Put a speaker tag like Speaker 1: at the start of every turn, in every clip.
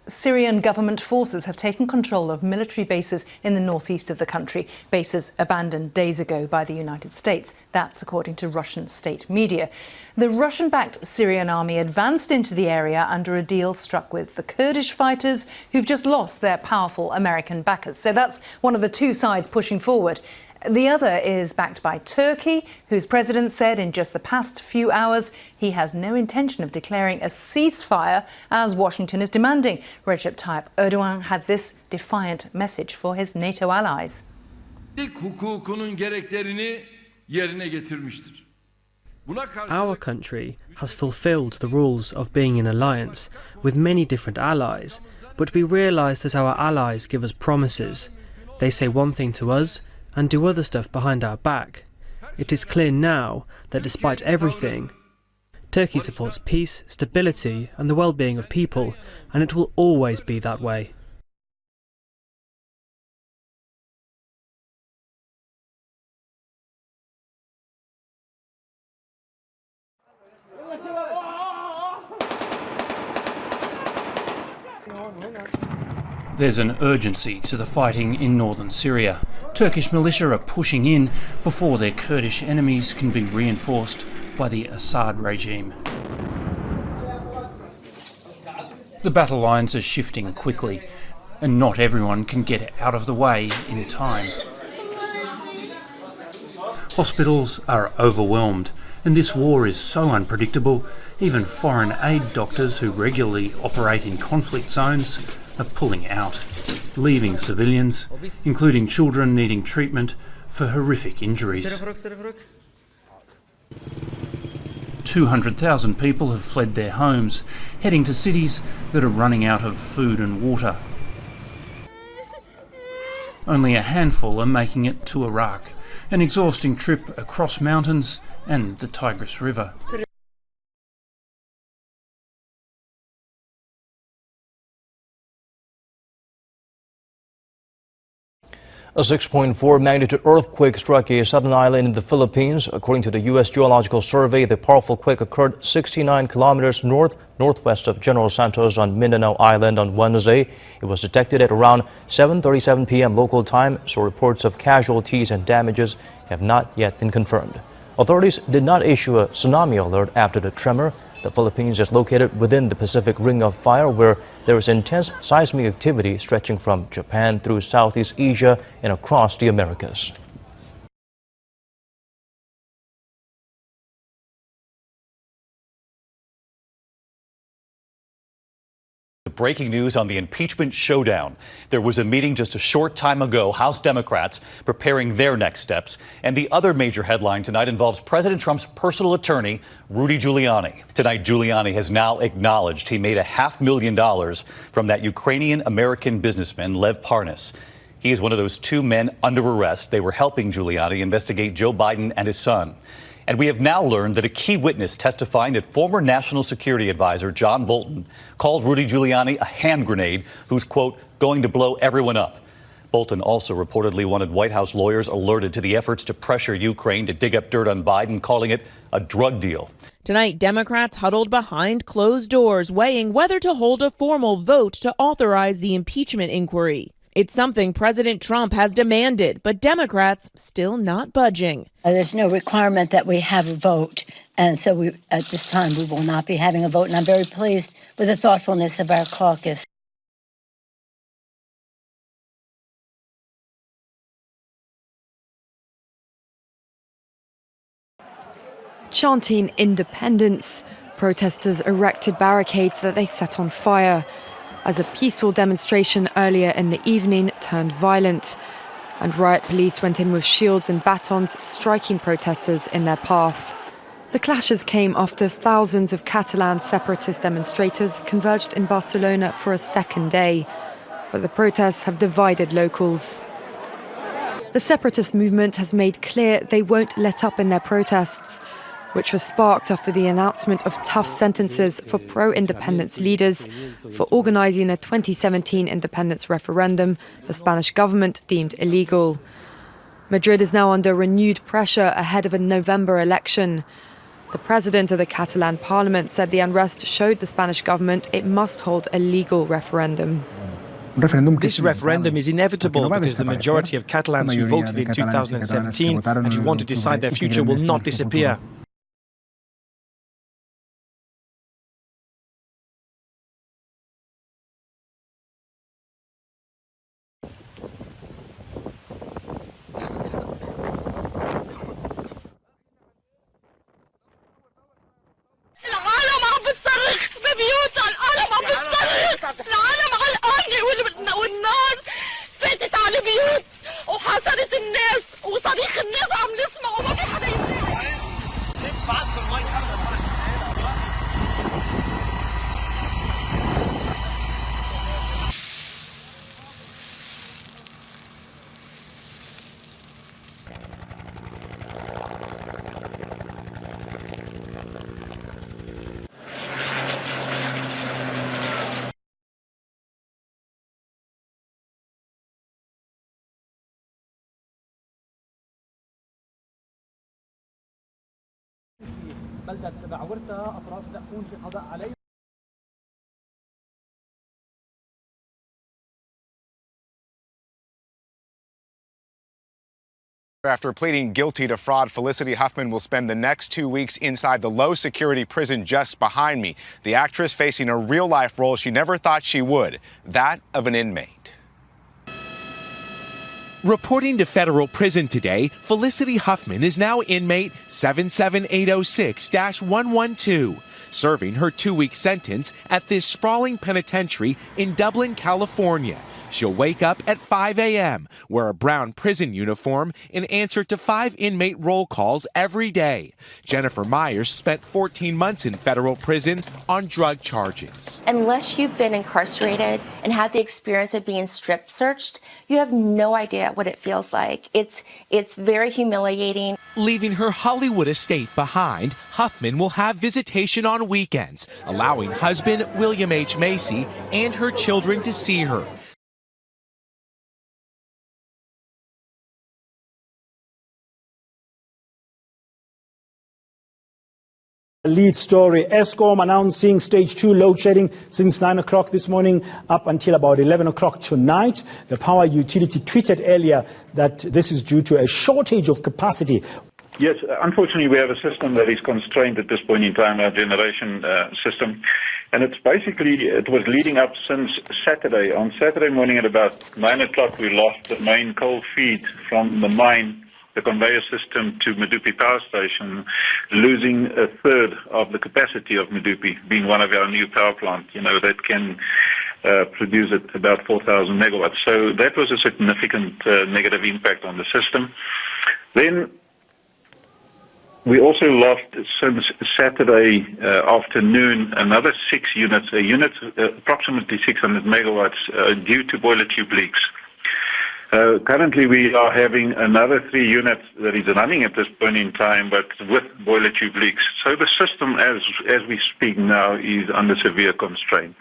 Speaker 1: Syrian government forces have taken control of military bases in the northeast of the country, bases abandoned days ago by the United States. That's according to Russian state media. The Russian-backed Syrian army advanced into the area under a deal struck with the Kurdish fighters who've just lost their powerful American backers. So that's one of the two sides pushing forward. The other is backed by Turkey, whose president said in just the past few hours he has no intention of declaring a ceasefire, as Washington is demanding. Recep Tayyip Erdogan had this defiant message for his NATO allies.
Speaker 2: Our country has fulfilled the rules of being in alliance with many different allies, but we realise that our allies give us promises. They say one thing to us and do other stuff behind our back. It is clear now that despite everything, Turkey supports peace, stability and the well-being of people, and it will always be that way.
Speaker 3: There's an urgency to the fighting in northern Syria. Turkish militia are pushing in before their Kurdish enemies can be reinforced by the Assad regime. The battle lines are shifting quickly, and not everyone can get out of the way in time. Hospitals are overwhelmed, and this war is so unpredictable, even foreign aid doctors who regularly operate in conflict zones are pulling out, leaving civilians, including children needing treatment for horrific injuries. 200,000 people have fled their homes, heading to cities that are running out of food and water. Only a handful are making it to Iraq, an exhausting trip across mountains and the Tigris River.
Speaker 4: A 6.4 magnitude earthquake struck a southern island in the Philippines. According to the U.S. Geological Survey, the powerful quake occurred 69 kilometers northwest of General Santos on Mindanao Island on Wednesday. It was detected at around 7:37 p.m. local time, so reports of casualties and damages have not yet been confirmed. Authorities did not issue a tsunami alert after the tremor. The Philippines is located within the Pacific Ring of Fire, where there is intense seismic activity stretching from Japan through Southeast Asia and across the Americas.
Speaker 5: Breaking news on the impeachment showdown. There was a meeting just a short time ago, House Democrats preparing their next steps. And the other major headline tonight involves President Trump's personal attorney, Rudy Giuliani. Tonight, Giuliani has now acknowledged he made $500,000 from that Ukrainian-American businessman, Lev Parnas. He is one of those two men under arrest. They were helping Giuliani investigate Joe Biden and his son. And we have now learned that a key witness testifying that former National Security Advisor John Bolton called Rudy Giuliani a hand grenade who's, quote, going to blow everyone up. Bolton also reportedly wanted White House lawyers alerted to the efforts to pressure Ukraine to dig up dirt on Biden, calling it a drug deal.
Speaker 6: Tonight, Democrats huddled behind closed doors, weighing whether to hold a formal vote to authorize the impeachment inquiry. It's something President Trump has demanded, but Democrats still not budging.
Speaker 7: There's no requirement that we have a vote, and so at this time we will not be having a vote, and I'm very pleased with the thoughtfulness of our caucus.
Speaker 8: Chanting independence, protesters erected barricades that they set on fire, as a peaceful demonstration earlier in the evening turned violent, and riot police went in with shields and batons, striking protesters in their path. The clashes came after thousands of Catalan separatist demonstrators converged in Barcelona for a second day, but the protests have divided locals. The separatist movement has made clear they won't let up in their protests, which was sparked after the announcement of tough sentences for pro-independence leaders for organising a 2017 independence referendum the Spanish government deemed illegal. Madrid is now under renewed pressure ahead of a November election. The president of the Catalan parliament said the unrest showed the Spanish government it must hold a legal referendum.
Speaker 9: This referendum is inevitable because the majority of Catalans who voted in 2017 and who want to decide their future will not disappear.
Speaker 10: After pleading guilty to fraud, Felicity Huffman will spend the next 2 weeks inside the low-security prison just behind me. The actress facing a real-life role she never thought she would, that of an inmate.
Speaker 11: Reporting to federal prison today, Felicity Huffman is now inmate 77806-112, serving her 2-week sentence at this sprawling penitentiary in Dublin, California. She'll wake up at 5 a.m., wear a brown prison uniform, and answer to 5 inmate roll calls every day. Jennifer Myers spent 14 months in federal prison on drug charges.
Speaker 12: Unless you've been incarcerated and had the experience of being strip searched, you have no idea what it feels like. It's very humiliating.
Speaker 11: Leaving her Hollywood estate behind, Huffman will have visitation on weekends, allowing husband William H. Macy and her children to see her.
Speaker 13: Lead story, Eskom announcing stage 2 load shedding since 9 o'clock this morning up until about 11 o'clock tonight. The power utility tweeted earlier that this is due to a shortage of capacity.
Speaker 14: Yes, unfortunately we have a system that is constrained at this point in time, our generation system. And it was leading up since Saturday. On Saturday morning at about 9 o'clock we lost the main coal feed from the mine, the conveyor system to Medupi Power Station, losing a third of the capacity of Medupi, being one of our new power plants, that can produce at about 4,000 megawatts. So that was a significant negative impact on the system. Then we also lost since Saturday afternoon another 6 units, approximately 600 megawatts due to boiler tube leaks. Currently, we are having another 3 units that is running at this point in time, but with boiler tube leaks. So the system, as we speak now, is under severe constraint.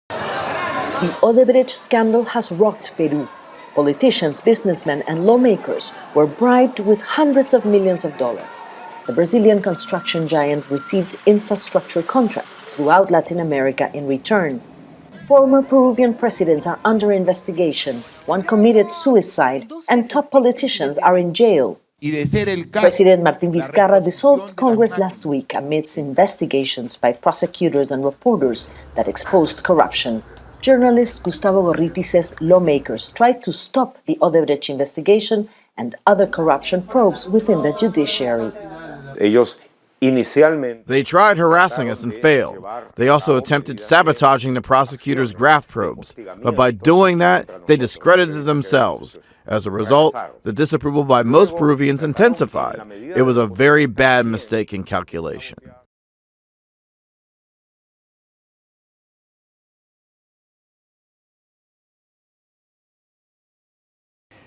Speaker 15: The Odebrecht scandal has rocked Peru. Politicians, businessmen, and lawmakers were bribed with hundreds of millions of dollars. The Brazilian construction giant received infrastructure contracts throughout Latin America in return. Former Peruvian presidents are under investigation, one committed suicide, and top politicians are in jail. President Martín Vizcarra dissolved Congress last week amidst investigations by prosecutors and reporters that exposed corruption. Journalist Gustavo Gorriti says lawmakers tried to stop the Odebrecht investigation and other corruption probes within the judiciary.
Speaker 16: They tried harassing us and failed. They also attempted sabotaging the prosecutor's graft probes. But by doing that, they discredited themselves. As a result, the disapproval by most Peruvians intensified. It was a very bad mistake in calculation.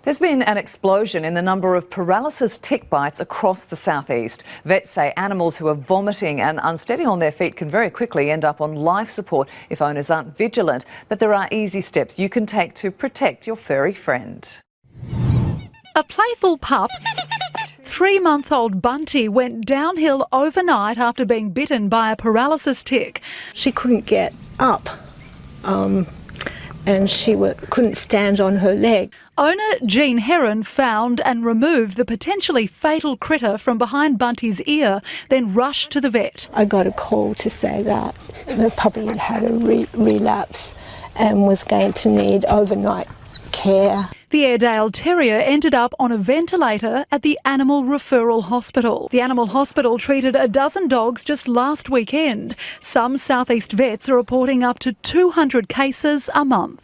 Speaker 17: There's been an explosion in the number of paralysis tick bites across the southeast. Vets say animals who are vomiting and unsteady on their feet can very quickly end up on life support if owners aren't vigilant. But there are easy steps you can take to protect your furry friend.
Speaker 18: A playful pup, 3-month-old Bunty, went downhill overnight after being bitten by a paralysis tick.
Speaker 19: She couldn't get up. And she couldn't stand on her leg.
Speaker 18: Owner Jean Heron found and removed the potentially fatal critter from behind Bunty's ear, then rushed to the vet.
Speaker 19: I got a call to say that the puppy had had a relapse and was going to need overnight care.
Speaker 18: The Airedale Terrier ended up on a ventilator at the Animal Referral Hospital. The animal hospital treated a dozen dogs just last weekend. Some southeast vets are reporting up to 200 cases a month.